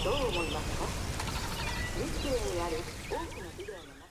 どう思いますか？宇宙にある多くのビデオの中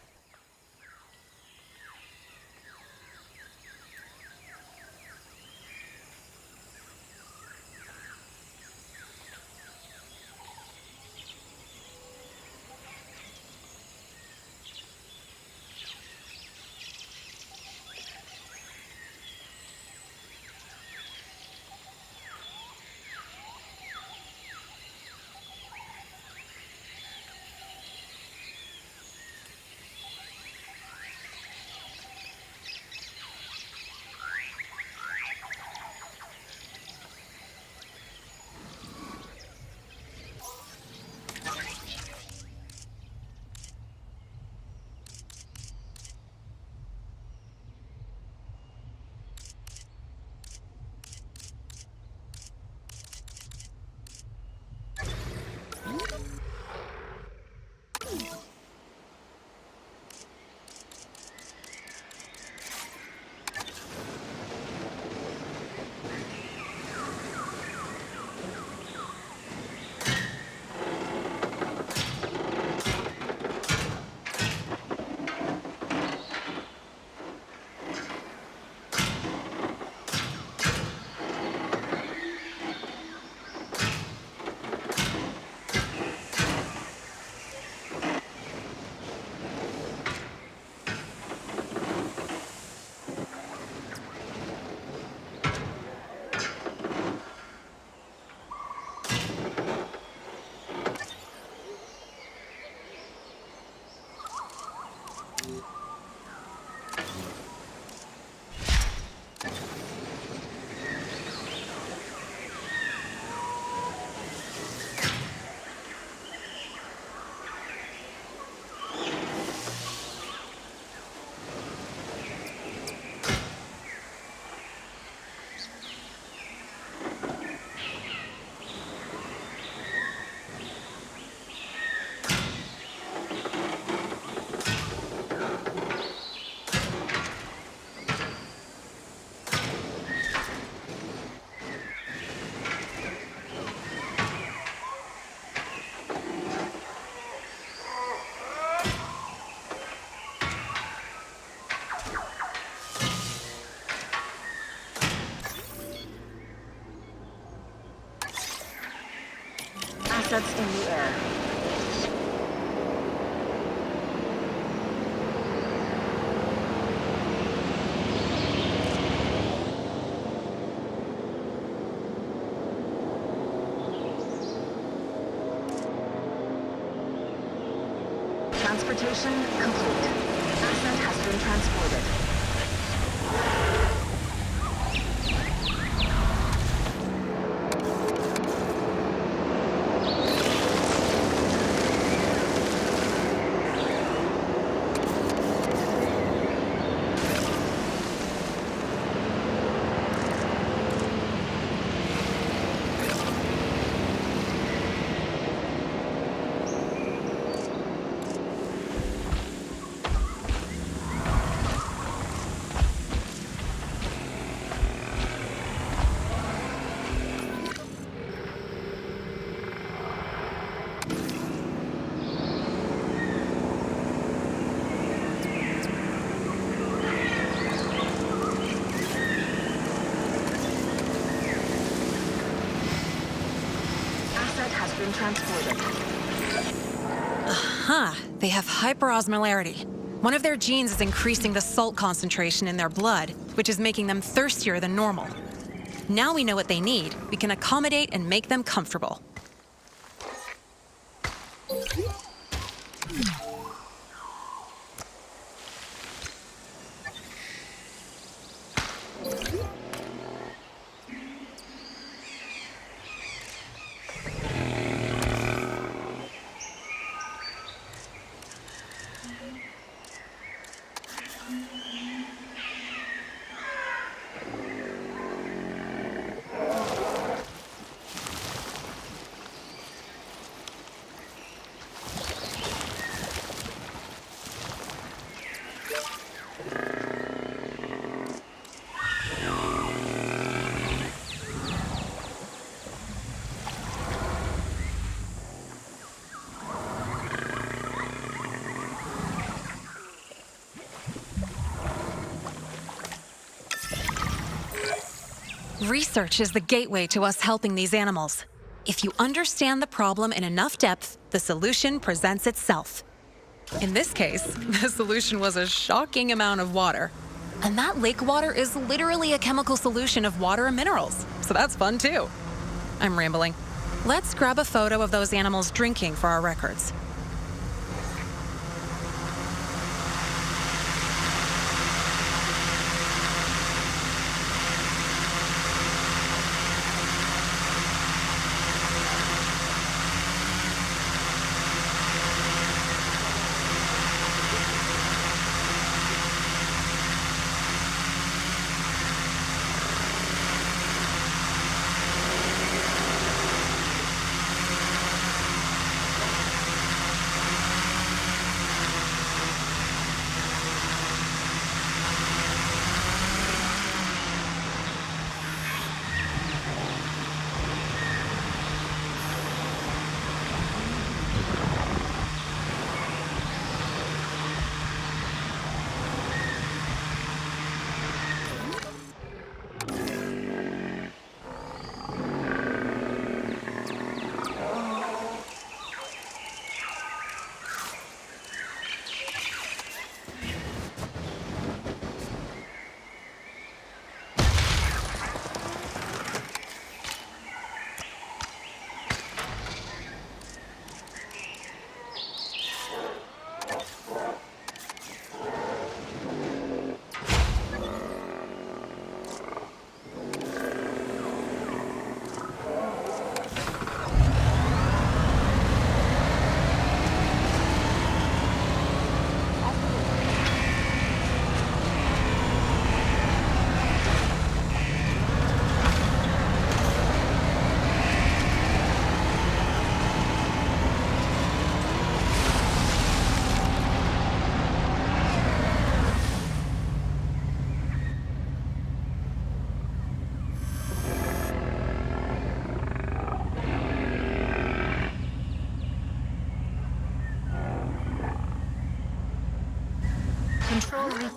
assets in the air. Transportation complete. Asset has been transported. Transported. Aha! They have hyperosmolarity. One of their genes is increasing the salt concentration in their blood, which is making them thirstier than normal. Now we know what they need. We can accommodate and make them comfortable. Research is the gateway to us helping these animals. If you understand the problem in enough depth, the solution presents itself. In this case, the solution was a shocking amount of water. And that lake water is literally a chemical solution of water and minerals, so that's fun too. I'm rambling. Let's grab a photo of those animals drinking for our records. Control re-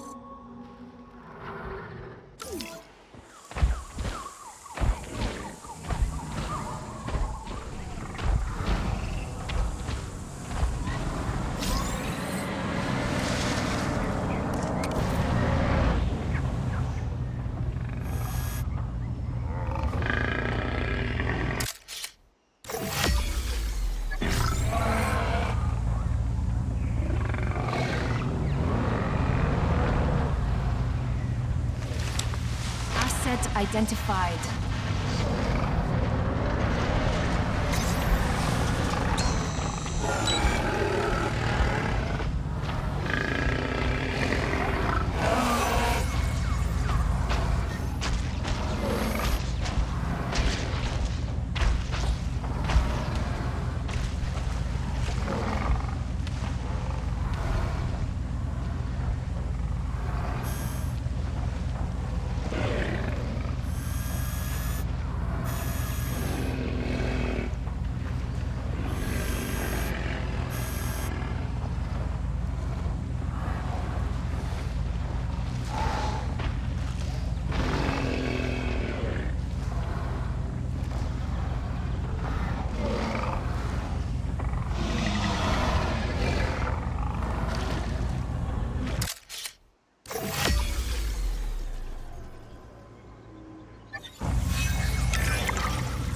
Asset identified.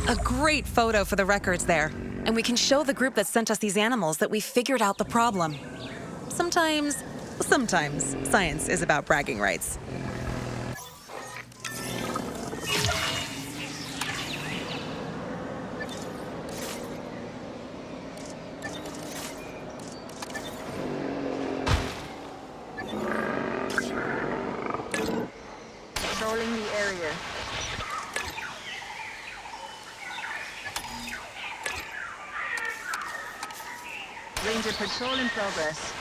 A great photo for the records there. And we can show the group that sent us these animals that we figured out the problem. Sometimes science is about bragging rights. Patrolling the area. Ranger patrol in progress.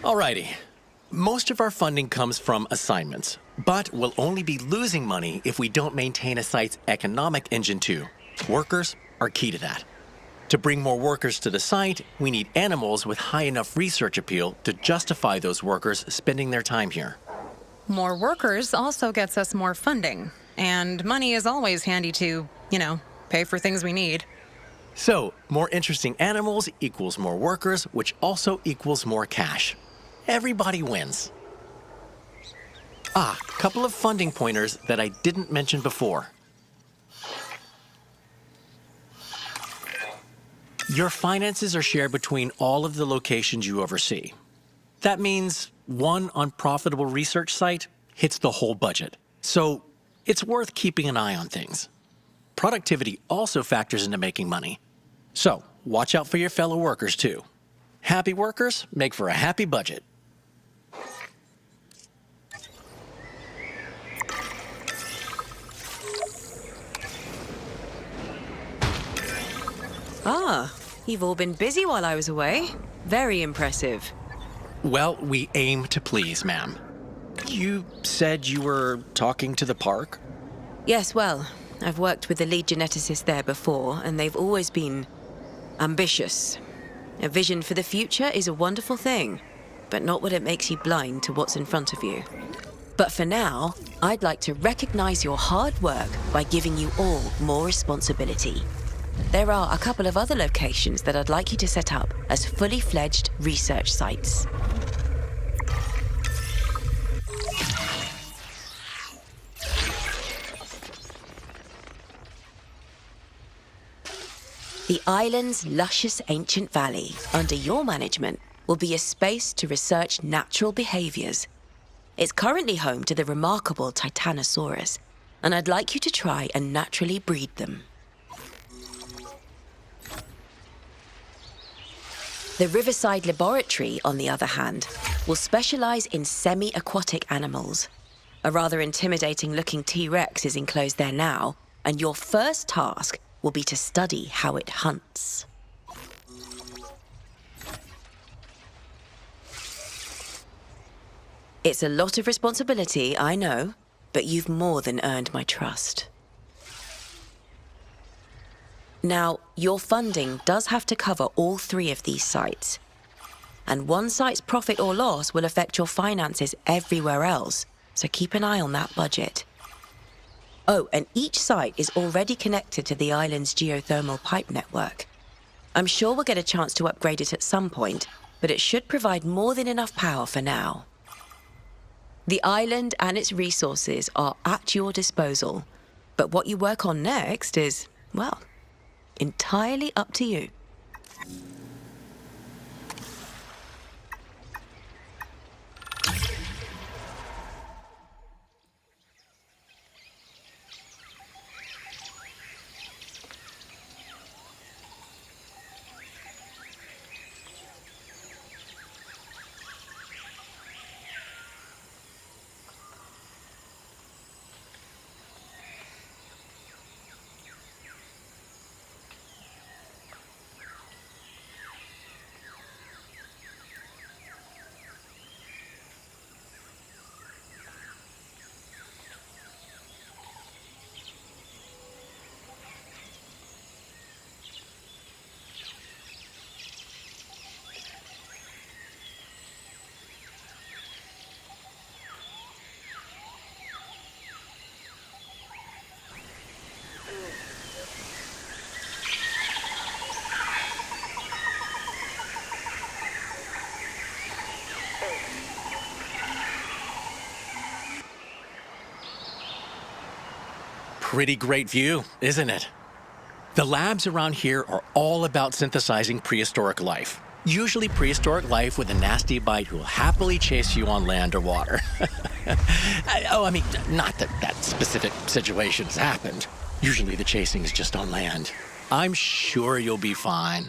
Alrighty. Most of our funding comes from assignments, but we'll only be losing money if we don't maintain a site's economic engine too. Workers are key to that. To bring more workers to the site, we need animals with high enough research appeal to justify those workers spending their time here. More workers also gets us more funding. And money is always handy to, pay for things we need. So, more interesting animals equals more workers, which also equals more cash. Everybody wins. Couple of funding pointers that I didn't mention before. Your finances are shared between all of the locations you oversee. That means one unprofitable research site hits the whole budget. So it's worth keeping an eye on things. Productivity also factors into making money. So watch out for your fellow workers too. Happy workers make for a happy budget. You've all been busy while I was away. Very impressive. Well, we aim to please, ma'am. You said you were talking to the park? Yes, well, I've worked with the lead geneticist there before, and they've always been ambitious. A vision for the future is a wonderful thing, but not when it makes you blind to what's in front of you. But for now, I'd like to recognize your hard work by giving you all more responsibility. There are a couple of other locations that I'd like you to set up as fully fledged research sites. The island's luscious ancient valley, under your management, will be a space to research natural behaviors. It's currently home to the remarkable Titanosaurus, and I'd like you to try and naturally breed them. The Riverside Laboratory, on the other hand, will specialize in semi-aquatic animals. A rather intimidating-looking T-Rex is enclosed there now, and your first task will be to study how it hunts. It's a lot of responsibility, I know, but you've more than earned my trust. Now, your funding does have to cover all three of these sites. And one site's profit or loss will affect your finances everywhere else, so keep an eye on that budget. Oh, and each site is already connected to the island's geothermal pipe network. I'm sure we'll get a chance to upgrade it at some point, but it should provide more than enough power for now. The island and its resources are at your disposal, but what you work on next is, well, entirely up to you. Pretty great view, isn't it? The labs around here are all about synthesizing prehistoric life. Usually prehistoric life with a nasty bite who will happily chase you on land or water. I mean, not that that specific situation has happened. Usually the chasing is just on land. I'm sure you'll be fine.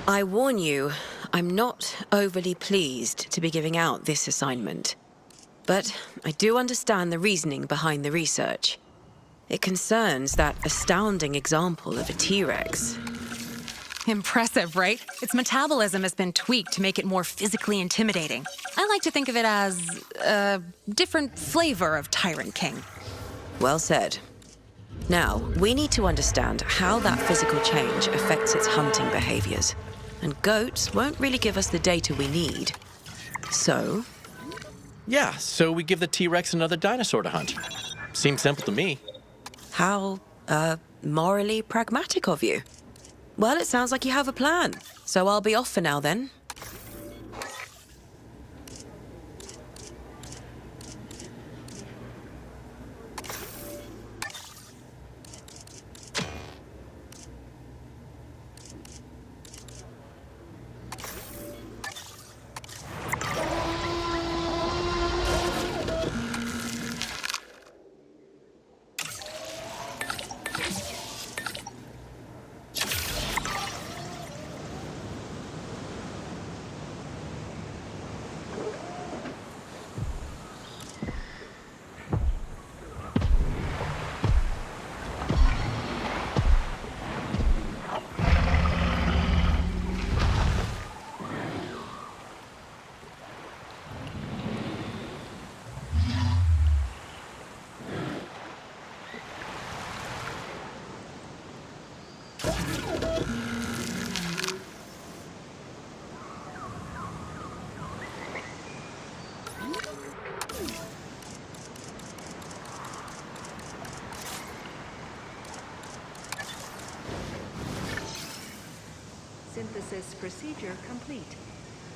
I warn you, I'm not overly pleased to be giving out this assignment. But I do understand the reasoning behind the research. It concerns that astounding example of a T-Rex. Impressive, right? Its metabolism has been tweaked to make it more physically intimidating. I like to think of it as a different flavor of Tyrant King. Well said. Now, we need to understand how that physical change affects its hunting behaviors. And goats won't really give us the data we need. So? Yeah, so we give the T-Rex another dinosaur to hunt. Seems simple to me. How, morally pragmatic of you. Well, it sounds like you have a plan. So I'll be off for now then. Synthesis procedure complete.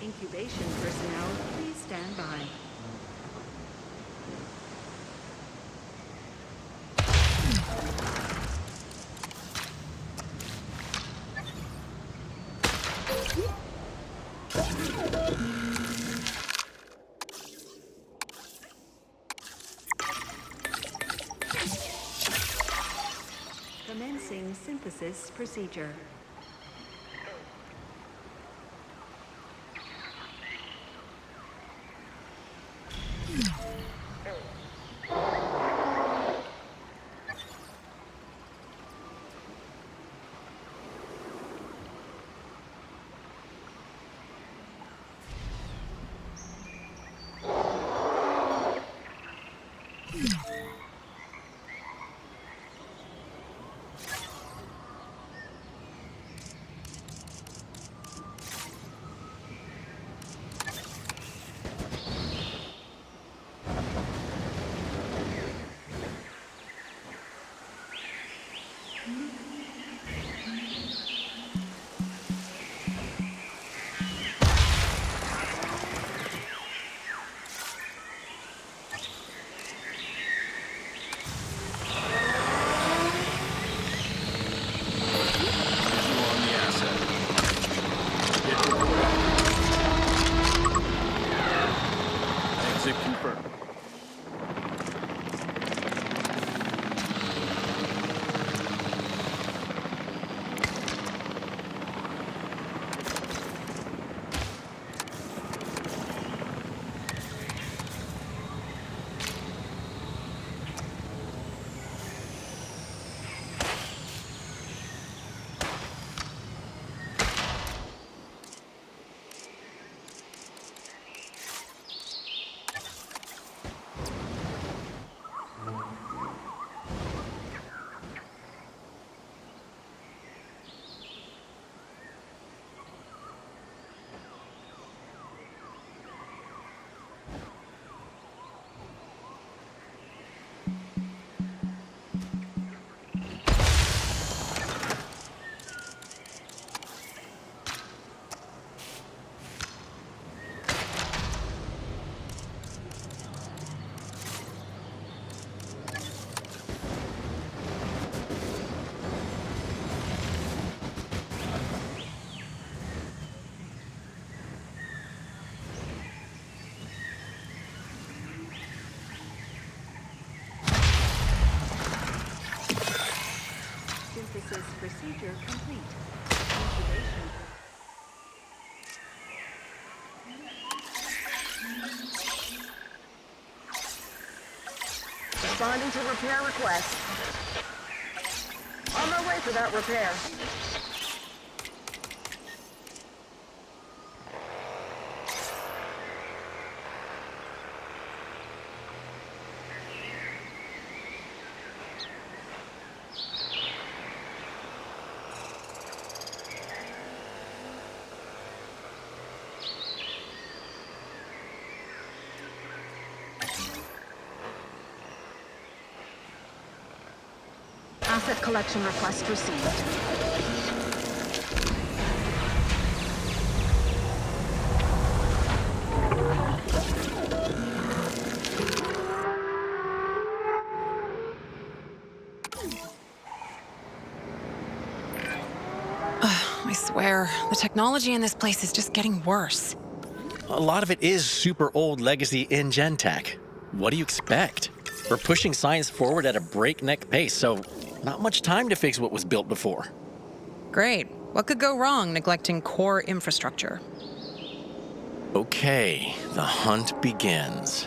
Incubation personnel, please stand by. Commencing synthesis procedure. to repair request. On my way for that repair. Asset collection request received. I swear, the technology in this place is just getting worse. A lot of it is super old legacy in-gen tech. What do you expect? We're pushing science forward at a breakneck pace, so not much time to fix what was built before. Great. What could go wrong neglecting core infrastructure? Okay, the hunt begins.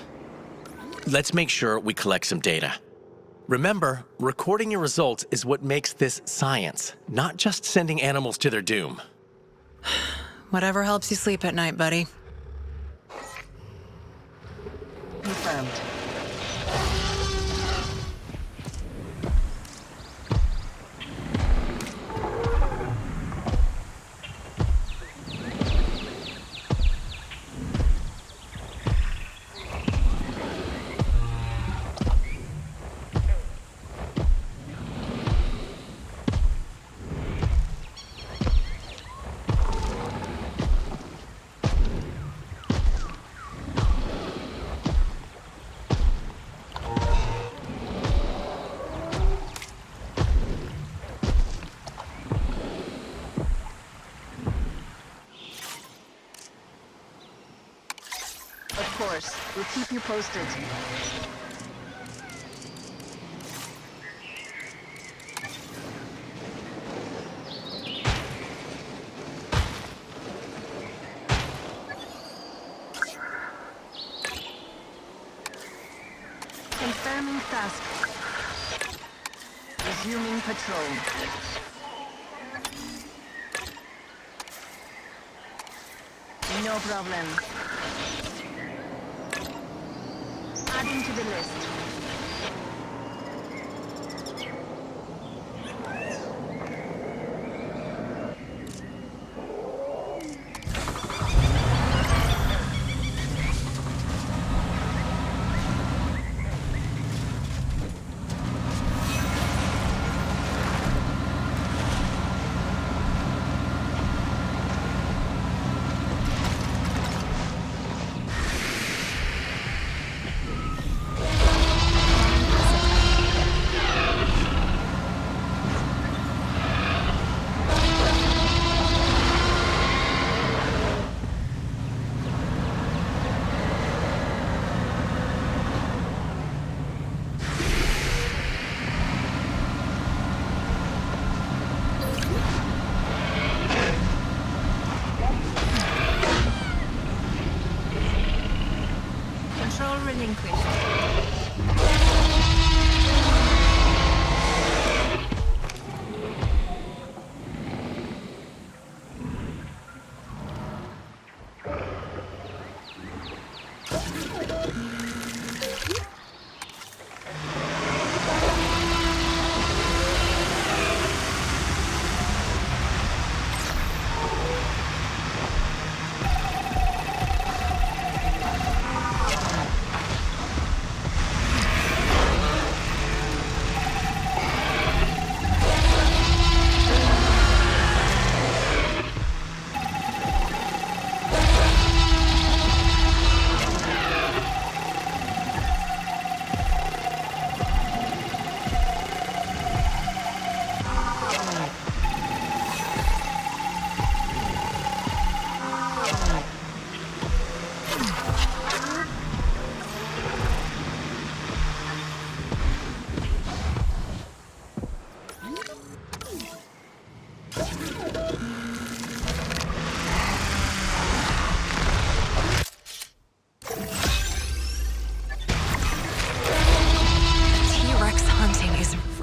Let's make sure we collect some data. Remember, recording your results is what makes this science, not just sending animals to their doom. Whatever helps you sleep at night, buddy. Confirmed. Of course. We'll keep you posted. Confirming task. Resuming patrol. No problem. Adding to the list.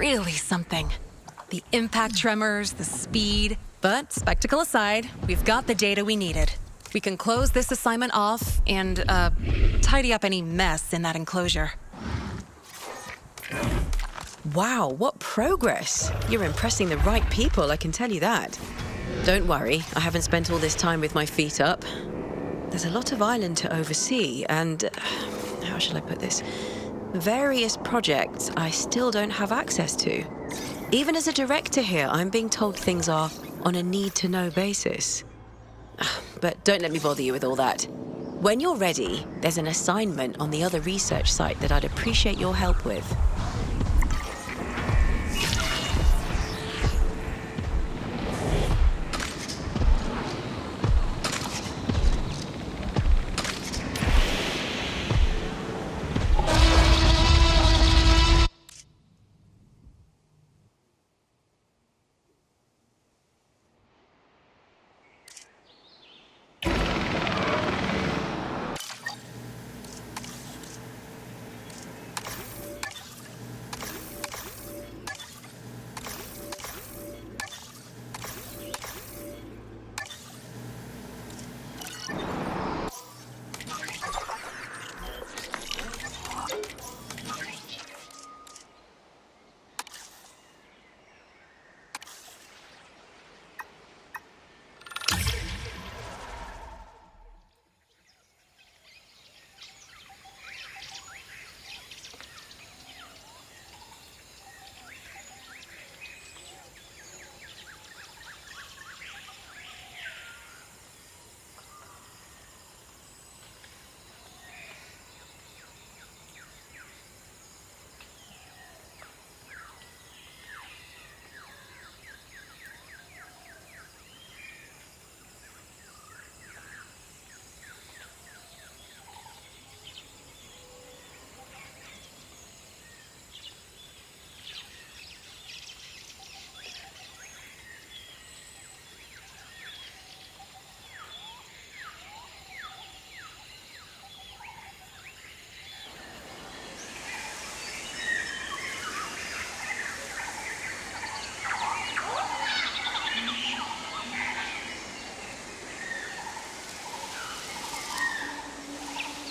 really something. The impact tremors, the speed. But spectacle aside, we've got the data we needed. We can close this assignment off and, tidy up any mess in that enclosure. Wow, what progress! You're impressing the right people, I can tell you that. Don't worry, I haven't spent all this time with my feet up. There's a lot of island to oversee, and how shall I put this? Various projects I still don't have access to. Even as a director here, I'm being told things are on a need-to-know basis. But don't let me bother you with all that. When you're ready, there's an assignment on the other research site that I'd appreciate your help with.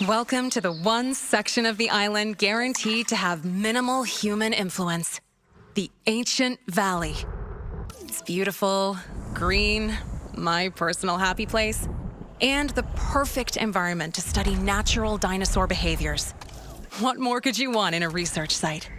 Welcome to the one section of the island guaranteed to have minimal human influence. The Ancient Valley. It's beautiful, green, my personal happy place, and the perfect environment to study natural dinosaur behaviors. What more could you want in a research site?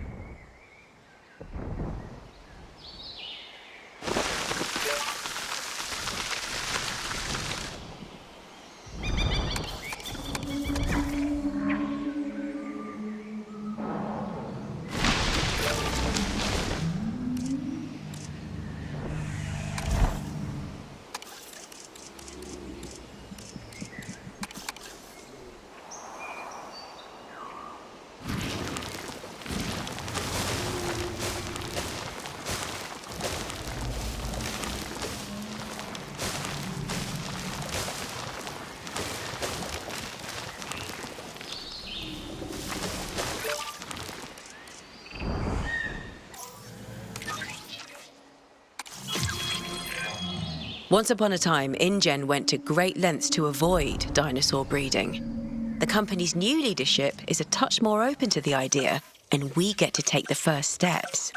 Once upon a time, InGen went to great lengths to avoid dinosaur breeding. The company's new leadership is a touch more open to the idea, and we get to take the first steps.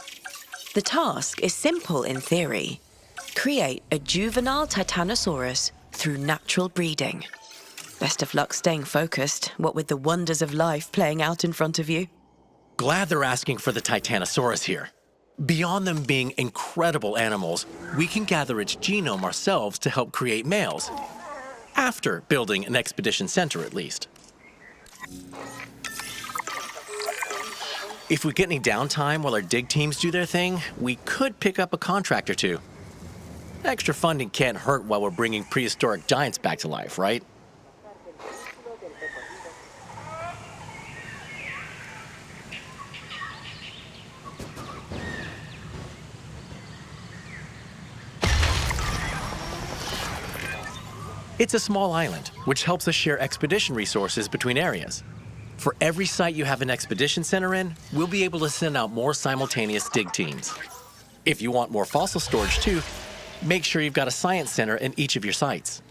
The task is simple in theory. Create a juvenile Titanosaurus through natural breeding. Best of luck staying focused, what with the wonders of life playing out in front of you. Glad they're asking for the Titanosaurus here. Beyond them being incredible animals, we can gather its genome ourselves to help create males. After building an expedition center, at least. If we get any downtime while our dig teams do their thing, we could pick up a contract or two. Extra funding can't hurt while we're bringing prehistoric giants back to life, right? It's a small island, which helps us share expedition resources between areas. For every site you have an expedition center in, we'll be able to send out more simultaneous dig teams. If you want more fossil storage too, make sure you've got a science center in each of your sites.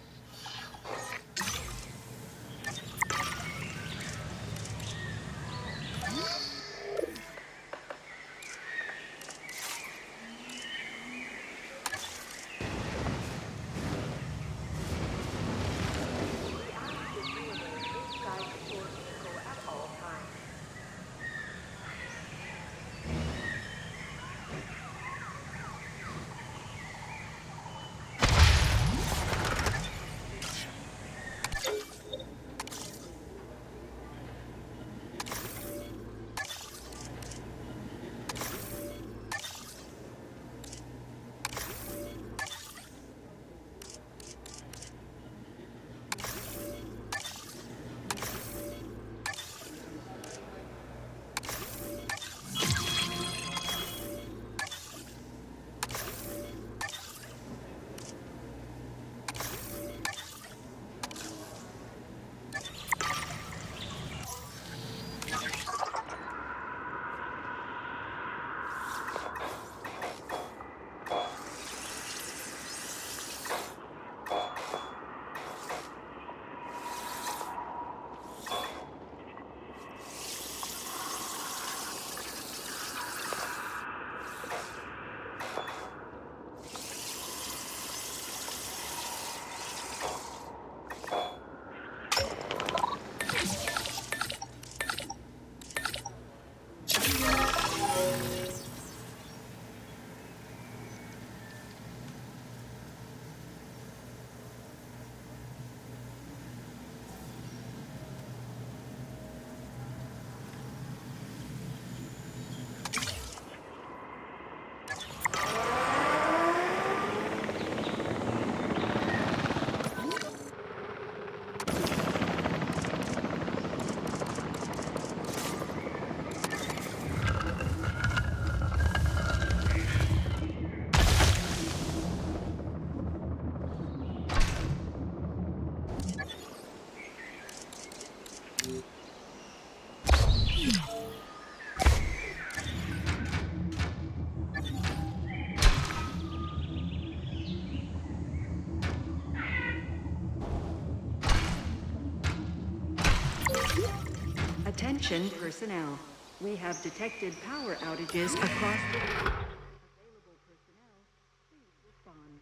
Attention personnel. We have detected power outages across the... Available personnel, please respond.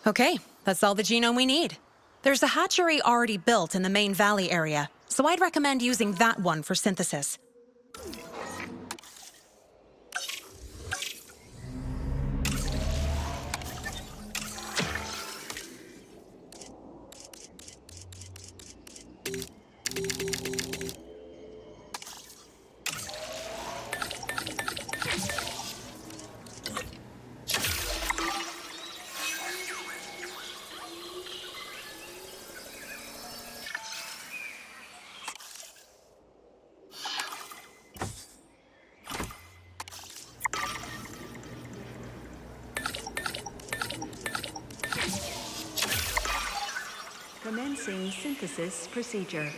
Okay, that's all the genome we need. There's a hatchery already built in the main valley area, so I'd recommend using that one for synthesis. Commencing synthesis procedure.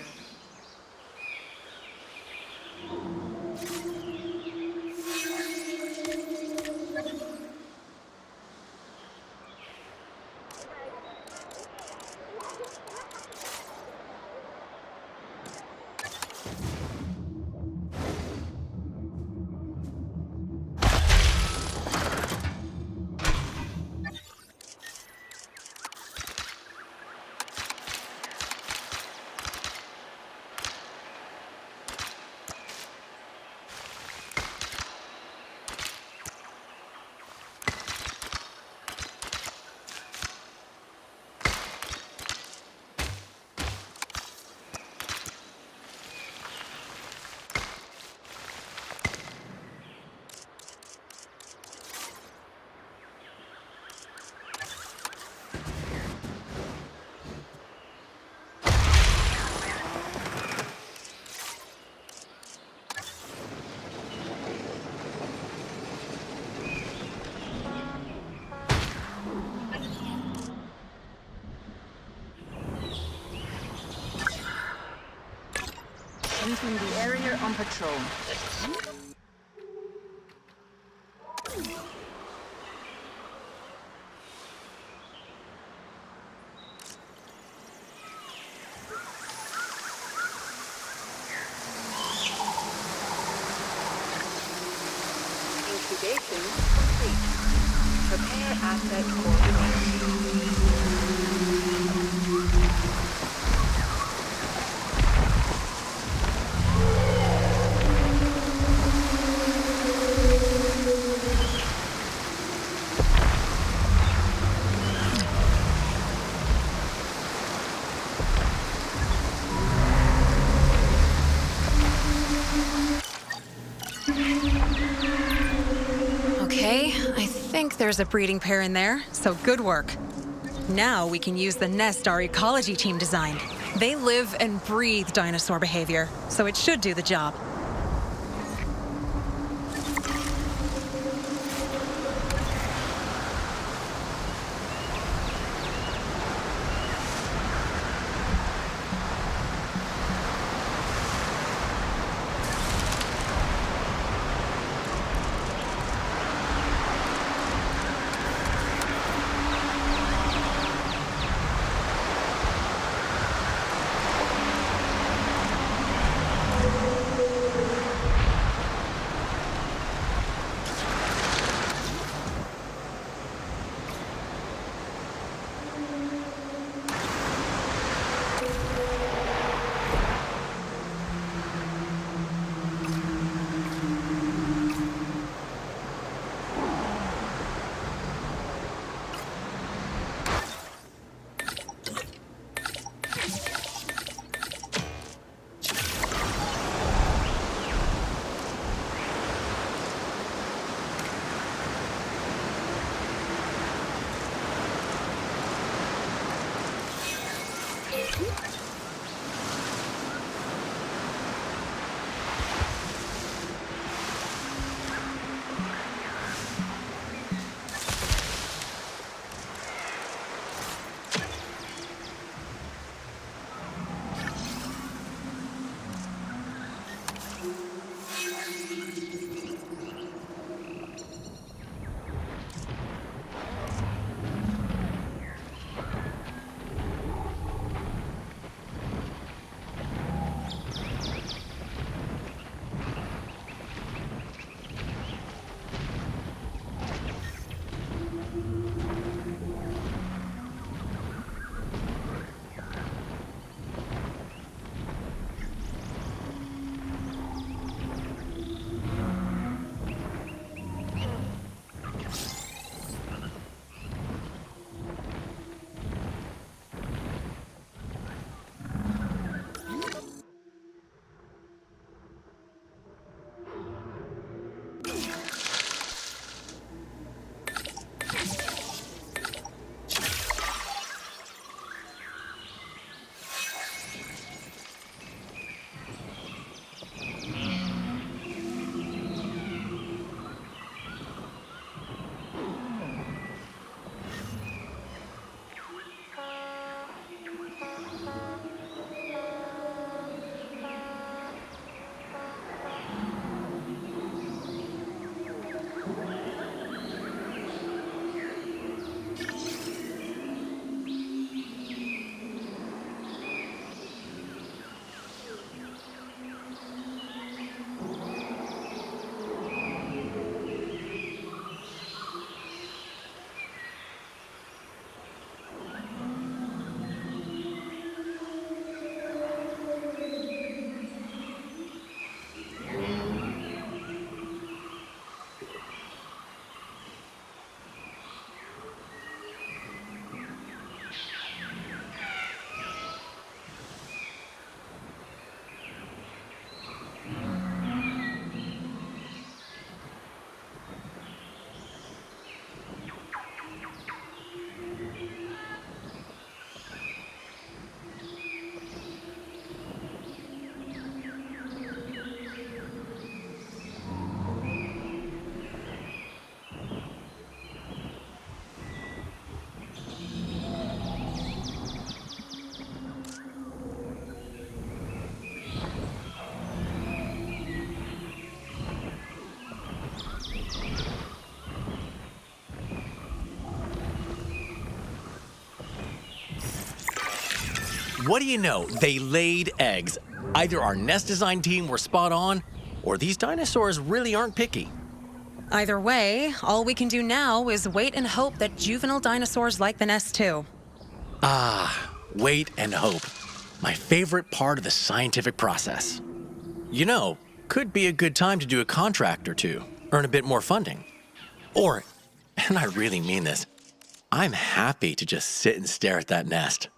Entering the area on patrol. Incubation complete. Prepare asset coordinates. Okay, I think there's a breeding pair in there, so good work. Now we can use the nest our ecology team designed. They live and breathe dinosaur behavior, so it should do the job. What do you know? They laid eggs. Either our nest design team were spot on, or these dinosaurs really aren't picky. Either way, all we can do now is wait and hope that juvenile dinosaurs like the nest too. Wait and hope. My favorite part of the scientific process. You know, could be a good time to do a contract or two, earn a bit more funding. Or, and I really mean this, I'm happy to just sit and stare at that nest.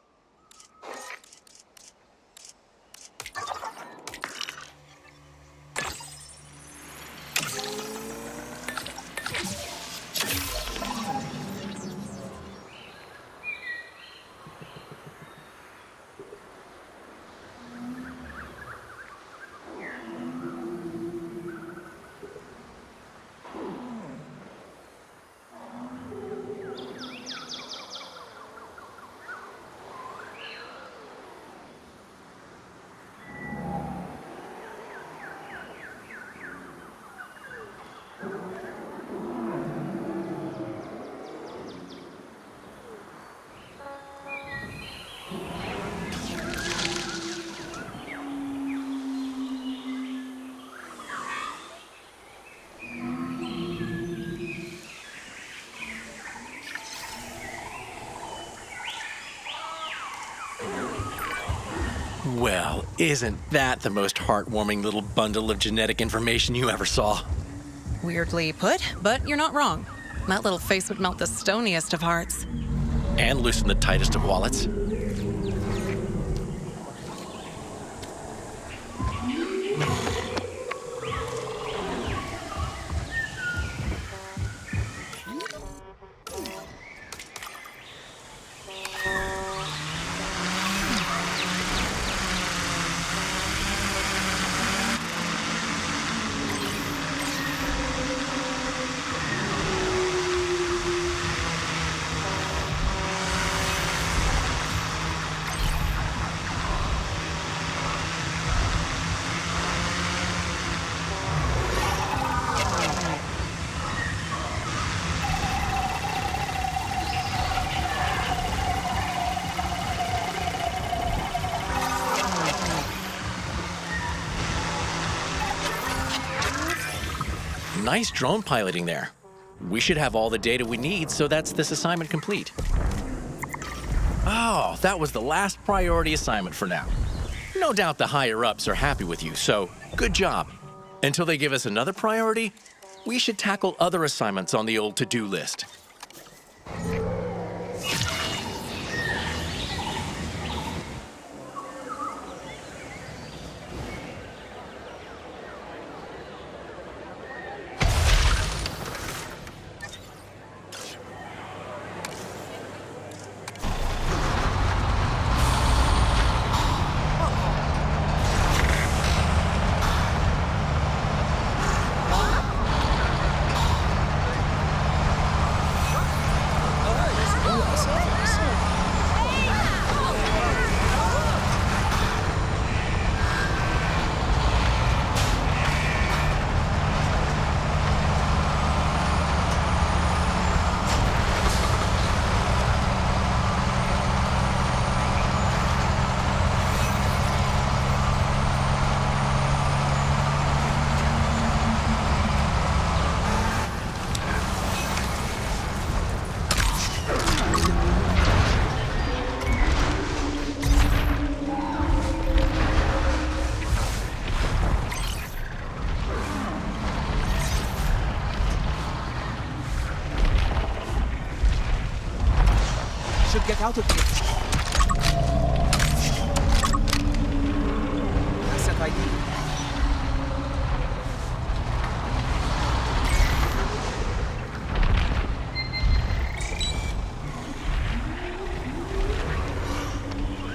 Well, isn't that the most heartwarming little bundle of genetic information you ever saw? Weirdly put, but you're not wrong. That little face would melt the stoniest of hearts. And loosen the tightest of wallets. Nice drone piloting there. We should have all the data we need, so that's this assignment complete. Oh, that was the last priority assignment for now. No doubt the higher-ups are happy with you, so good job. Until they give us another priority, we should tackle other assignments on the old to-do list. Should get out of here. Asset ID.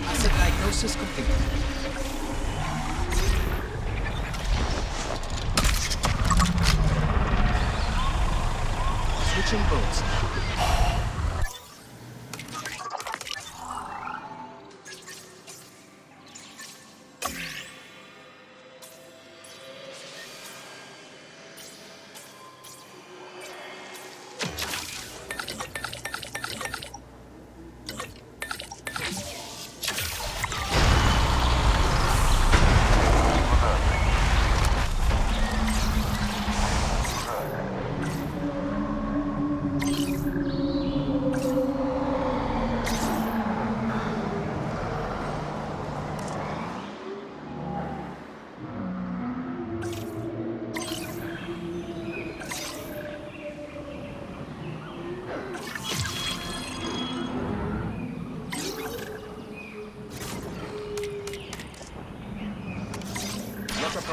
Asset diagnosis complete. Switching boats.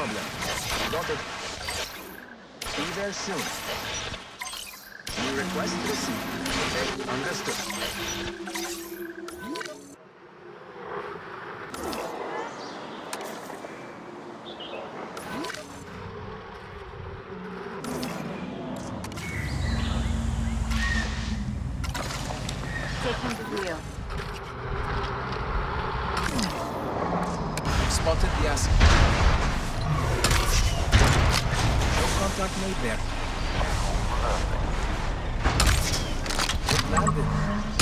problem. Noted. Be there soon. New request received. Understood. Taking the wheel. Spotted the asset. No contact made there. It landed.